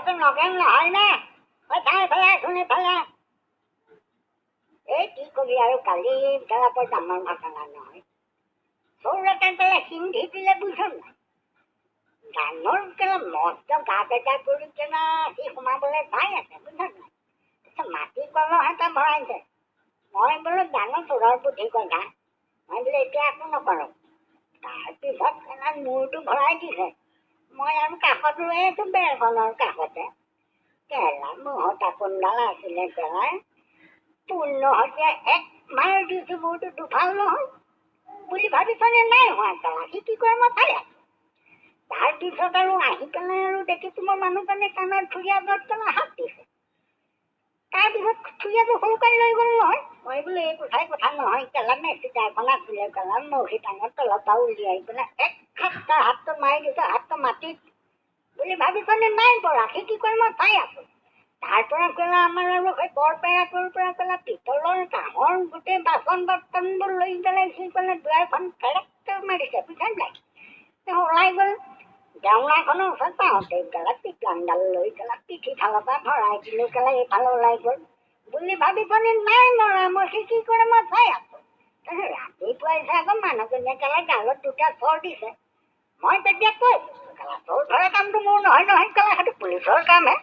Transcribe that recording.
তো নগেন নহয় না চাই পেলাই শুনি পেলাই এই কি কবি আৰু কালি পেলা বৰ ডাঙৰ ঘটনা নহয় চৌৰাতে পেলাই সিন্ধি দিলে বুজিছ নাই ডাঙৰ কেলা মস্ত গাত এটা কৰি কেলা সি সোমাবলৈ চাই আছে বুজিছ নাই মাটি কলহ এটা ভৰাইছে মই বোলো জানো চোৰৰ বুদ্ধি কথা মই বোলে এতিয়া একো নকৰোঁ তাৰপিছত কেলা মূৰটো ভৰাই দিছে মই আৰু কাষত ৰৈ আছোঁ বেৰখনৰ কাষতে কেলা মূৰত আপোনডাল আছিলে পেলাই পূৰ্ণ সৈতে এক মাৰ দিছোঁ মূৰটো দুফাল নহ'ল বুলি ভাবিছনে নাই হোৱা কেলা সি কি কৰে মই চাই আছোঁ তাৰপিছত আৰু আহি পেলাই আৰু দেখিছোঁ মই মানুহজনে কাণৰ থুৰীয়াজত কেলা হাত দিছে তাৰপিছত থুৰীয়াটো সৰুকাই লৈ গ'ল নহয় মই বোলো এই কথা নহয় কেলা মেচিটাৰখন আছিলে কেলা মৌসি টাঙৰ তলৰ পৰা উলিয়াই পেলাই এক খাট্টা হাতটো মাৰি দিছে হাতটো মাটিত বুলি ভাবিছনে নাই পৰা সি কি কৰে মই চাই আছোঁ তাৰ পৰা কেলা আমাৰ আৰু সেই বৰপেৰাটোৰ পৰা কেলা পিতলৰ কাঁহৰ গোটেই বাচন বৰ্তনবোৰ লৈ পেলাই সি পেলাই দুৱাৰখন কেৰেক্টাৰ মাৰিছে বুজিছা নাই ওলাই গ'ল জেওৰাখনৰ ওচৰত পাওঁতে কেলা পিকানডাল লৈ কেলা পিঠি ফালৰ পৰা ভৰাই দিলোঁ কেলা এইফালে ওলাই গ'ল বুলি ভাবিছনে নাই মৰা মই সি কি কৰে মই চাই আছোঁ ৰাতিপুৱাই চাই আকৌ মানুহজনীয়ে কেলা গালত দুটা চৰ দিছে মই তেতিয়া কৈছোঁ কেলা চোৰ ধৰা কামটো মোৰ নহয় কেলা সেইটো পুলিচৰ কামহে